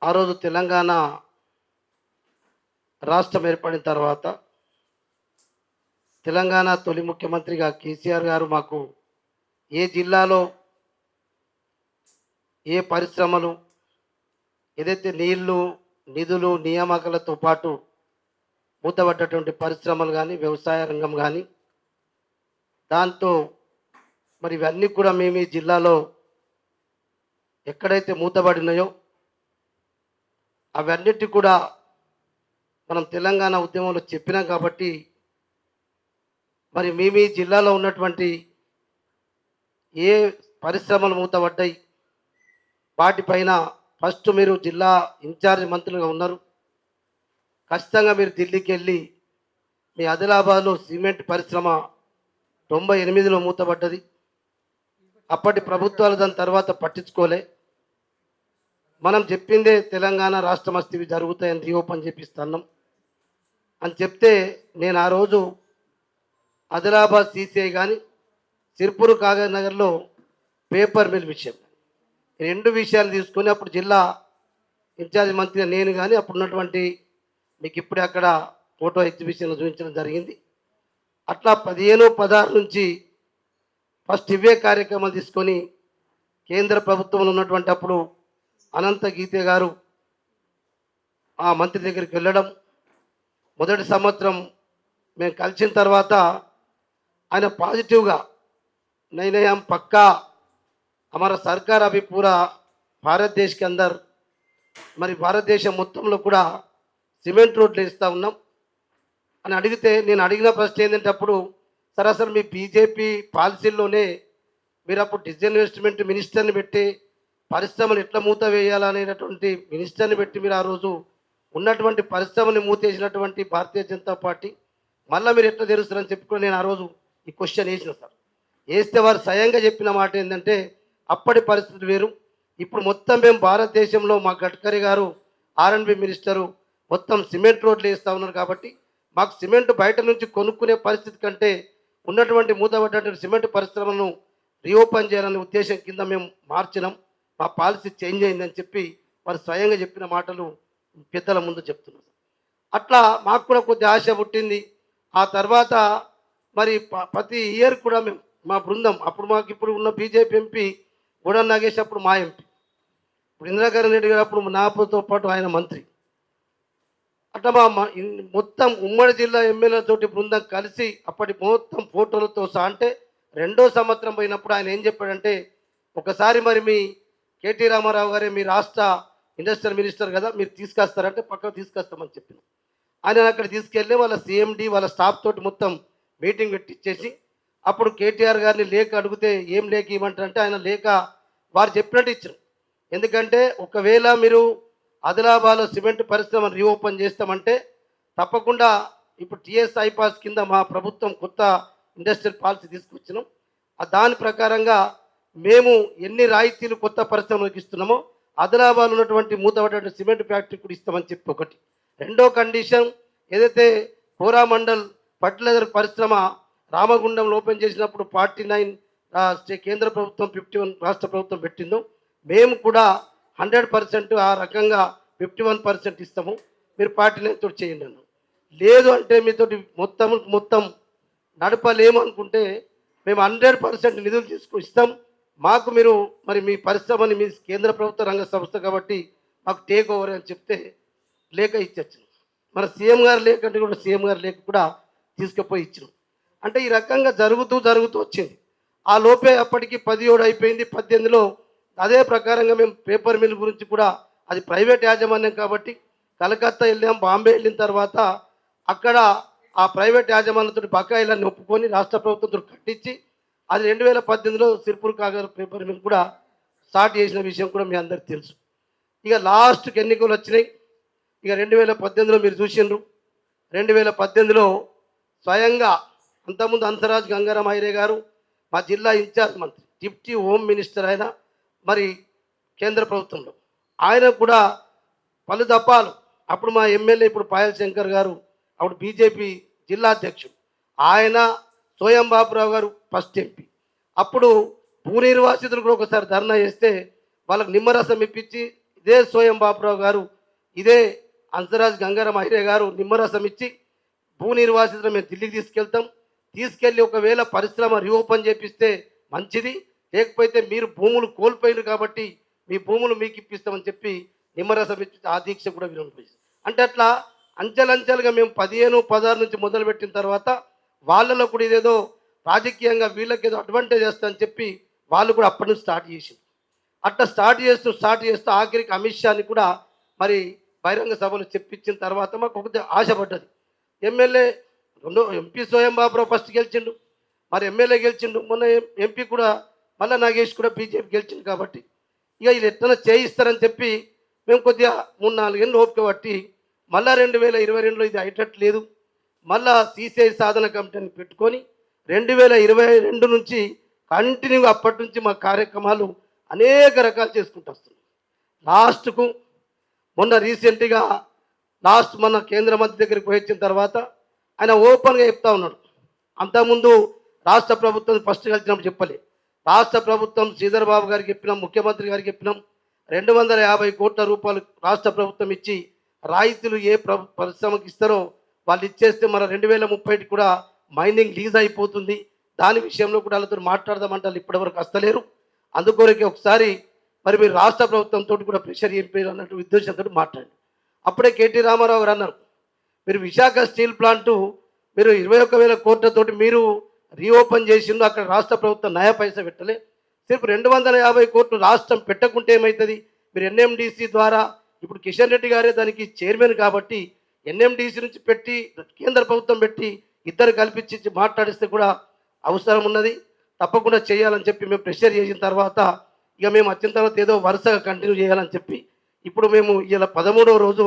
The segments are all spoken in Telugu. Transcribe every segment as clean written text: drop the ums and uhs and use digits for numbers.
ఆ రోజు తెలంగాణ రాష్ట్రం ఏర్పడిన తర్వాత తెలంగాణ తొలి ముఖ్యమంత్రిగా కేసీఆర్ గారు మాకు ఏ జిల్లాలో ఏ పరిశ్రమలు ఏదైతే నీళ్లు నిధులు నియామకాలతో పాటు మూతపడ్డటువంటి పరిశ్రమలు కానీ వ్యవసాయ రంగం కానీ దాంతో మరి ఇవన్నీ కూడా మేము ఈ జిల్లాలో ఎక్కడైతే మూతబడినాయో అవన్నిటి కూడా మనం తెలంగాణ ఉద్యమంలో చెప్పినాం కాబట్టి మరి మేము ఈ జిల్లాలో ఉన్నటువంటి ఏ పరిశ్రమలు మూతపడ్డాయి వాటిపైన ఫస్ట్ మీరు జిల్లా ఇన్ఛార్జ్ మంత్రులుగా ఉన్నారు, ఖచ్చితంగా మీరు ఢిల్లీకి వెళ్ళి మీ ఆదిలాబాద్లో సిమెంట్ పరిశ్రమ 98లో మూతపడ్డది. అప్పటి ప్రభుత్వాలు దాని తర్వాత పట్టించుకోలే. మనం చెప్పిందే తెలంగాణ రాష్ట్రం వస్తే ఇవి జరుగుతాయని రీఓపెన్ చేపిస్తున్నాం అని చెప్తే నేను ఆ రోజు ఆదిలాబాద్ సిసిఐ కానీ సిర్పూర్ కాగజ్ నగర్లో పేపర్ మిల్ విషయం రెండు విషయాలు తీసుకొని అప్పుడు జిల్లా ఇన్ఛార్జ్ మంత్రిగా నేను కానీ అప్పుడు ఉన్నటువంటి మీకు ఇప్పుడే అక్కడ ఫోటో ఎగ్జిబిషన్లో చూపించడం జరిగింది. అట్లా 15-16 నుంచి ఫస్ట్ ఇవే కార్యక్రమాలు తీసుకొని కేంద్ర ప్రభుత్వంలో ఉన్నటువంటి అప్పుడు అనంత గీతే గారు ఆ మంత్రి దగ్గరికి వెళ్ళడం, మొదటి సంవత్సరం మేము కలిసిన తర్వాత ఆయన పాజిటివ్గా నైనయం పక్కా हमारा सरकार अभी पूरा भारत देश के अंदर మరి భారతదేశం మొత్తంలో కూడా సిమెంట్ రోడ్లు వేస్తూ ఉన్నాం అని అడిగితే నేను అడిగిన ప్రశ్న ఏంటంటే అప్పుడు సరాసరి మీ బీజేపీ పాలసీల్లోనే మీరు అప్పుడు డిస్ఇన్వెస్ట్మెంట్ మినిస్టర్ని పెట్టి పరిశ్రమలు ఎట్లా మూత వేయాలనేటటువంటి మినిస్టర్ని పెట్టి మీరు ఆ రోజు ఉన్నటువంటి పరిశ్రమని మూతేసినటువంటి భారతీయ జనతా పార్టీ మళ్ళీ మీరు ఎట్లా తెరుస్తారని చెప్పుకొని నేను ఆ రోజు ఈ క్వశ్చన్ వేసిన సార్. వేస్తే వారు స్వయంగా చెప్పిన మాట ఏంటంటే అప్పటి పరిస్థితి వేరు, ఇప్పుడు మొత్తం మేము భారతదేశంలో మా గడ్కరీ గారు ఆర్ఎండ్బి మినిస్టరు మొత్తం సిమెంట్ రోడ్లు వేస్తూ ఉన్నారు కాబట్టి మాకు సిమెంట్ బయట నుంచి కొనుక్కునే పరిస్థితి కంటే ఉన్నటువంటి మూతపడ్డటువంటి సిమెంట్ పరిశ్రమలను రీఓపెన్ చేయాలనే ఉద్దేశం కింద మేము మార్చినాం, మా పాలసీ చేంజ్ అయిందని చెప్పి వారు స్వయంగా చెప్పిన మాటలు పెద్దల ముందు చెప్తున్నారు. అట్లా మాకు కూడా కొద్ది ఆశ పుట్టింది. ఆ తర్వాత మరి ప్రతి ఇయర్ కూడా మేము మా బృందం అప్పుడు మాకు ఇప్పుడు ఉన్న బీజేపీ ఎంపీ గూడ నాగేష్ అప్పుడు మా ఎంపీ, ఇప్పుడు ఇందిరాకరణ్ రెడ్డి గారు అప్పుడు నాతో పాటు ఆయన మంత్రి, అట్లా మా మొత్తం ఉమ్మడి జిల్లా ఎమ్మెల్యేలతోటి బృందం కలిసి అప్పటి మొత్తం ఫోటోలతో సహా అంటే రెండో సంవత్సరం పోయినప్పుడు ఆయన ఏం చెప్పాడంటే ఒకసారి మరి మీ కేటీ రామారావు గారే మీ రాష్ట్ర ఇండస్ట్రియల్ మినిస్టర్ కదా మీరు తీసుకొస్తారంటే పక్కకు తీసుకొస్తామని చెప్పిన ఆయన అక్కడ తీసుకెళ్ళి వాళ్ళ సిఎండి వాళ్ళ స్టాఫ్ తోటి మొత్తం మీటింగ్ పెట్టించేసి అప్పుడు కేటీఆర్ గారిని లేఖ అడిగితే ఏం లేఖ ఇవ్వమంటారంటే ఆయన లేఖ వారు చెప్పినట్టు ఇచ్చారు. ఎందుకంటే ఒకవేళ మీరు ఆదిలాబాద్లో సిమెంట్ పరిశ్రమ రీఓపెన్ చేస్తామంటే తప్పకుండా ఇప్పుడు టీఎస్ ఐపాస్ కింద మా ప్రభుత్వం కొత్త ఇండస్ట్రియల్ పాలసీ తీసుకొచ్చినాం, దాని ప్రకారంగా మేము ఎన్ని రాయితీలు కొత్త పరిశ్రమలకు ఇస్తున్నామో ఆదిలాబాద్లో ఉన్నటువంటి మూతపడ్డ సిమెంట్ ఫ్యాక్టరీ కూడా ఇస్తామని చెప్పి ఒకటి. రెండో కండిషన్ ఏదైతే కోరామండల్ ఫర్టిలైజర్ పరిశ్రమ రామగుండంలో ఓపెన్ చేసినప్పుడు 49 కేంద్ర ప్రభుత్వం 51 రాష్ట్ర ప్రభుత్వం పెట్టిందో మేము కూడా 100% ఆ రకంగా 51% ఇస్తాము, మీరు 49 తోటి చేయండి అన్నాం. లేదు అంటే మీతోటి మొత్తం నడపలేము అనుకుంటే మేము 100% నిధులు ఇస్తాం, మాకు మీరు మరి మీ పరిశ్రమని మీ కేంద్ర ప్రభుత్వ రంగ సంస్థ కాబట్టి మాకు టేక్ ఓవర్ అని చెప్తే లేఖ ఇచ్చొచ్చు. మన సీఎం గారు లేఖ అంటే కూడా సీఎం గారు లేఖ కూడా తీసుకుపోయి ఇచ్చినాం. అంటే ఈ రకంగా జరుగుతూ వచ్చింది. ఆ లోపే అప్పటికి 17 అయిపోయింది. 18లో అదే ప్రకారంగా మేము పేపర్ మిల్ గురించి కూడా అది ప్రైవేట్ యాజమాన్యం కాబట్టి కలకత్తా వెళ్ళాం, బాంబే వెళ్ళిన తర్వాత అక్కడ ఆ ప్రైవేట్ యాజమాన్యంతో బకాయిలన్నీ ఒప్పుకొని రాష్ట్ర ప్రభుత్వంతో కట్టించి అది 2018లో సిర్పూర్ కాగజ్ పేపర్ మిల్ కూడా స్టార్ట్ చేసిన విషయం కూడా మీ అందరికీ తెలుసు. ఇక లాస్ట్కి ఎన్నికలు వచ్చినాయి. ఇక 2018లో మీరు చూసిండ్రు. 2018లో స్వయంగా అంతకుముందు హంసరాజ్ గంగారాం హైరే గారు మా జిల్లా ఇన్ఛార్జ్ మంత్రి డిప్యూటీ హోమ్ మినిస్టర్ ఆయన మరి కేంద్ర ప్రభుత్వంలో ఆయన కూడా పలు దఫాలు అప్పుడు మా ఎమ్మెల్యే ఇప్పుడు పాయల్ శంకర్ గారు అప్పుడు బీజేపీ జిల్లా అధ్యక్షుడు ఆయన, సోయం బాబురావు గారు ఫస్ట్ ఎంపీ, అప్పుడు భూ నిర్వాసితులు కూడా ఒకసారి ధర్నా చేస్తే వాళ్ళకు నిమ్మరసం ఇప్పించి ఇదే సోయం బాపురావు గారు, ఇదే హంసరాజ్ గంగారాం అహిరే గారు నిమ్మరసం ఇచ్చి భూ నిర్వాసితులు మేము ఢిల్లీకి తీసుకెళ్తాం, తీసుకెళ్ళి ఒకవేళ పరిశ్రమ రీఓపెన్ చేపిస్తే మంచిది, లేకపోతే మీరు భూములు కోల్పోయారు కాబట్టి మీ భూములు మీకు ఇప్పిస్తామని చెప్పి నిమ్మరసం ఇచ్చి ఆ దీక్ష కూడా విరమించారు. అంటే అట్లా అంచెలంచెలుగా మేము 15, 16 నుంచి మొదలుపెట్టిన తర్వాత వాళ్ళలో కూడా ఇదేదో రాజకీయంగా వీళ్ళకి ఏదో అడ్వాంటేజ్ వస్తుందని చెప్పి వాళ్ళు కూడా అప్పటి నుంచి స్టార్ట్ చేసింది. అట్లా స్టార్ట్ చేస్తూ ఆఖరికి అమిత్ షాని కూడా మరి బహిరంగ సభలు చెప్పించిన తర్వాత మాకు ఒక ఆశపడ్డది. ఎమ్మెల్యే ఎంపీ స్వయం బాబురావు ఫస్ట్ గెలిచిండు, మరి ఎమ్మెల్యే గెలిచిండు, మొన్న ఎంపీ కూడా మళ్ళీ నాగేష్ కూడా బీజేపీ గెలిచిండు. కాబట్టి ఇక వీళ్ళు ఎట్లా చేయిస్తారని చెప్పి మేము కొద్దిగా 3-4 ఏళ్ళు ఓపిక పట్టి మళ్ళీ 2022లో ఇది అయ్యేటట్లేదు, మళ్ళా సిసిఐ సాధన కమిటీని పెట్టుకొని 2022 నుంచి కంటిన్యూగా అప్పటి నుంచి మా కార్యక్రమాలు అనేక రకాలు చేసుకుంటూ వస్తున్నాం. లాస్ట్కు మొన్న రీసెంట్గా మన కేంద్ర మంత్రి దగ్గరికి పోయి వచ్చిన తర్వాత ఆయన ఓపెన్గా చెప్తా ఉన్నాడు. అంతకుముందు రాష్ట్ర ప్రభుత్వం ఫస్ట్ కలిసినప్పుడు చెప్పలే, రాష్ట్ర ప్రభుత్వం శ్రీధర్ బాబు గారికి చెప్పినాం, ముఖ్యమంత్రి గారికి చెప్పినాం, 250 కోట్ల రూపాయలు రాష్ట్ర ప్రభుత్వం ఇచ్చి రాయితీలు ఏ పరిశ్రమకి ఇస్తారో వాళ్ళు ఇచ్చేస్తే మన 2030 కూడా మైనింగ్ లీజ్ అయిపోతుంది, దాని విషయంలో కూడా వాళ్ళతో మాట్లాడదామంటే వాళ్ళు ఇప్పటివరకు వస్తలేరు. అందుకొరకే ఒకసారి మరి మీరు రాష్ట్ర ప్రభుత్వంతో కూడా ప్రెషర్ చేయాలి అన్నట్టు ఉద్దేశంతో మాట్లాడండి. అప్పుడే కేటీ రామారావు గారు అన్నారు, మీరు విశాఖ స్టీల్ ప్లాంటు మీరు 21,000 కోట్లతోటి మీరు రీఓపెన్ చేసిండు, అక్కడ రాష్ట్ర ప్రభుత్వం నయా పైసా పెట్టలే, సిర్ఫ్ 250 కోట్లు రాష్ట్రం పెట్టకుంటే ఏమవుతుంది, మీరు ఎన్ఎండిసి ద్వారా ఇప్పుడు కిషన్ రెడ్డి గారే దానికి చైర్మన్ కాబట్టి ఎన్ఎండిసి నుంచి పెట్టి కేంద్ర ప్రభుత్వం పెట్టి ఇద్దరు కల్పించి మాట్లాడిస్తే కూడా అవసరం ఉన్నది, తప్పకుండా చేయాలని చెప్పి మేము ప్రెషర్ చేసిన తర్వాత ఇక మేము వచ్చిన తర్వాత ఏదో వరుసగా కంటిన్యూ చేయాలని చెప్పి ఇప్పుడు మేము ఇలా 13వ రోజు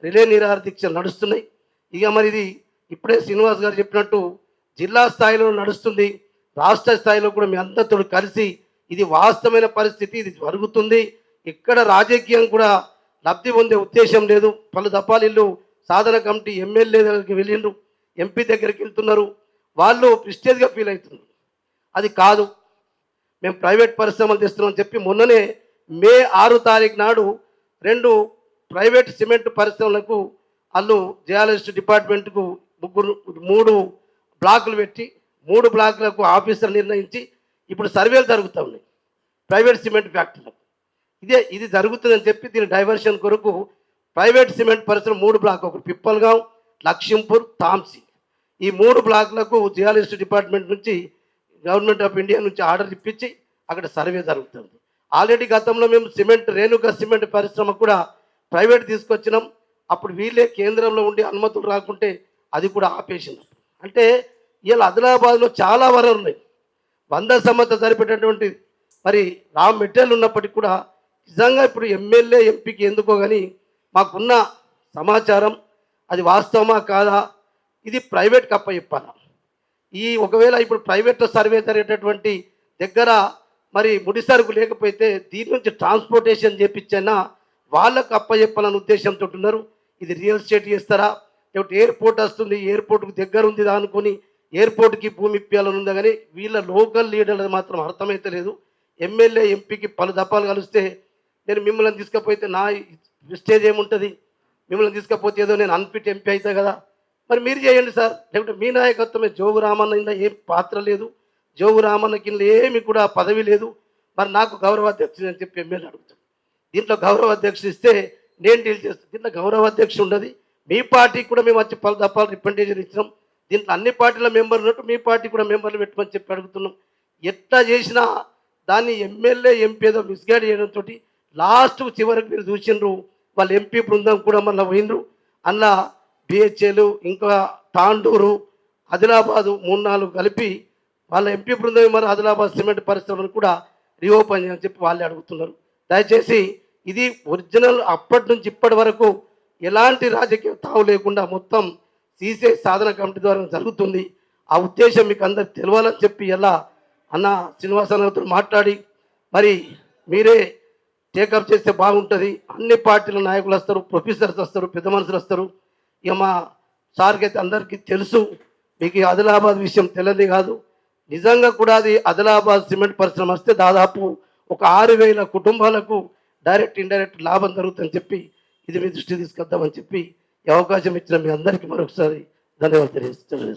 రిలే నిరాహార దీక్షలు నడుస్తున్నాయి. ఇక మరి ఇది ఇప్పుడే శ్రీనివాస్ గారు చెప్పినట్టు జిల్లా స్థాయిలో నడుస్తుంది, రాష్ట్ర స్థాయిలో కూడా మీ అందరితో కలిసి ఇది వాస్తవమైన పరిస్థితి, ఇది జరుగుతుంది. ఇక్కడ రాజకీయం కూడా లబ్ధి పొందే ఉద్దేశం లేదు. పలు దఫాలు సాధన కమిటీ ఎమ్మెల్యే దగ్గరికి వెళ్ళిండ్రు, ఎంపీ దగ్గరికి వెళ్తున్నారు, వాళ్ళు ప్రిస్టేజ్గా ఫీల్ అవుతున్నారు. అది కాదు, మేము ప్రైవేట్ పరిశ్రమలు తెస్తున్నామని చెప్పి మొన్ననే మే 6 తారీఖు నాడు 2 ప్రైవేట్ సిమెంట్ పరిశ్రమలకు వాళ్ళు జియాలజిస్ట్ డిపార్ట్మెంట్కు 3 బ్లాకులు పెట్టి 3 బ్లాకులకు ఆఫీసర్లు నిర్ణయించి ఇప్పుడు సర్వేలు జరుగుతూ ఉన్నాయి ప్రైవేట్ సిమెంట్ ఫ్యాక్టరీలకు. ఇది జరుగుతుందని చెప్పి దీని డైవర్షన్ కొరకు ప్రైవేట్ సిమెంట్ పరిశ్రమ 3 బ్లాక్, ఒకటి పిప్పల్గాం, లక్ష్మీపూర్, తాంసీ, ఈ 3 బ్లాకులకు జియాలజిస్ట్ డిపార్ట్మెంట్ నుంచి గవర్నమెంట్ ఆఫ్ ఇండియా నుంచి ఆర్డర్ ఇప్పించి అక్కడ సర్వే జరుగుతుంది. ఆల్రెడీ గతంలో మేము సిమెంట్ రేణుక సిమెంట్ పరిశ్రమ కూడా ప్రైవేట్ తీసుకొచ్చినాం, అప్పుడు వీళ్ళే కేంద్రంలో ఉండి అనుమతులు రాకుంటే అది కూడా ఆపేసినాం. అంటే ఇలా ఆదిలాబాద్లో చాలా వనరులు ఉన్నాయి, 100 సంవత్సరాలు సరిపెట్టేటువంటి మరి రా మెటీరియల్ ఉన్నప్పటికీ కూడా నిజంగా ఇప్పుడు ఎమ్మెల్యే ఎంపీకి ఎందుకో కానీ మాకున్న సమాచారం అది వాస్తవమా కాదా, ఇది ప్రైవేట్కి అప్పచెప్పాలి. ఒకవేళ ఇప్పుడు ప్రైవేట్లో సర్వే జరిగేటటువంటి దగ్గర మరి ముడి సరుకు లేకపోతే దీని నుంచి ట్రాన్స్పోర్టేషన్ చేపించైనా వాళ్ళకు అప్పచెప్పాలనే ఉద్దేశంతో ఉన్నారు. ఇది రియల్ ఎస్టేట్ చేస్తారా, లేకపోతే ఎయిర్పోర్ట్ వస్తుంది, ఎయిర్పోర్ట్కు దగ్గర ఉంది అనుకొని ఎయిర్పోర్ట్కి భూమి ఇప్పాలని ఉందా, కానీ వీళ్ళ లోకల్ లీడర్లు మాత్రం అర్థమైతే లేదు. ఎమ్మెల్యే ఎంపీకి పలు దఫాలు కలిస్తే నేను మిమ్మల్ని తీసుకపోతే నా స్టేజ్ ఏముంటుంది, మిమ్మల్ని తీసుకపోతే ఏదో నేను అన్ఫిట్ ఎంపీ అవుతా కదా, మరి మీరు చేయండి సార్, లేకపోతే మీ నాయకత్వమే. జోగు రామన్న కింద ఏం పాత్ర లేదు, జోగు రామన్న కింద ఏమి కూడా పదవి లేదు, మరి నాకు గౌరవ అధ్యక్షుడు అని చెప్పి ఎమ్మెల్యే అడుగుతాడు. దీంట్లో గౌరవ అధ్యక్షుడు ఇస్తే నేను డీల్ చేస్తాను, దీంట్లో గౌరవ అధ్యక్షుడు ఉండదు. మీ పార్టీకి కూడా మేము వచ్చి పలు దఫాలు రిప్రజెంటేషన్ ఇచ్చినాం, దీంట్లో అన్ని పార్టీల మెంబర్లు ఉన్నట్టు మీ పార్టీ కూడా మెంబర్లు పెట్టమని చెప్పి అడుగుతున్నాం. ఎట్లా చేసినా దాన్ని ఎమ్మెల్యే ఎంపీ ఏదో మిస్గైడ్ చేయడంతో లాస్ట్కు చివరికి మీరు చూసిండ్రు వాళ్ళ ఎంపీ బృందం కూడా మళ్ళీ పోయినరు. అందులో బిహెచ్ఏలు, ఇంకా తాండూరు, ఆదిలాబాదు 3-4 కలిపి వాళ్ళ ఎంపీ బృందం మరి ఆదిలాబాద్ సిమెంట్ పరిశ్రమను కూడా రీఓపెన్ చేయని చెప్పి వాళ్ళే అడుగుతున్నారు. దయచేసి ఇది ఒరిజినల్ అప్పటి నుంచి ఇప్పటి వరకు ఎలాంటి రాజకీయ తావు లేకుండా మొత్తం సిసిఐ సాధన కమిటీ ద్వారా జరుగుతుంది. ఆ ఉద్దేశం మీకు అందరికి తెలవాలని చెప్పి ఎలా అన్న శ్రీనివాసరావుతో మాట్లాడి మరి మీరే టేకప్ చేస్తే బాగుంటుంది. అన్ని పార్టీల నాయకులు వస్తారు, ప్రొఫెసర్స్ వస్తారు, పెద్ద మనుషులు వస్తారు. ఇక మా సార్కి అయితే అందరికీ తెలుసు, మీకు ఈ ఆదిలాబాద్ విషయం తెలియదు కాదు. నిజంగా కూడా అది ఆదిలాబాద్ సిమెంట్ పరిశ్రమ వస్తే దాదాపు ఒక 6,000 కుటుంబాలకు డైరెక్ట్ ఇండైరెక్ట్ లాభం జరుగుతుందని చెప్పి ఇది మీ దృష్టి తీసుకొద్దామని చెప్పి ఈ అవకాశం ఇచ్చిన మీ అందరికీ మరొకసారి ధన్యవాదాలు తెలియజేస్తున్నాను.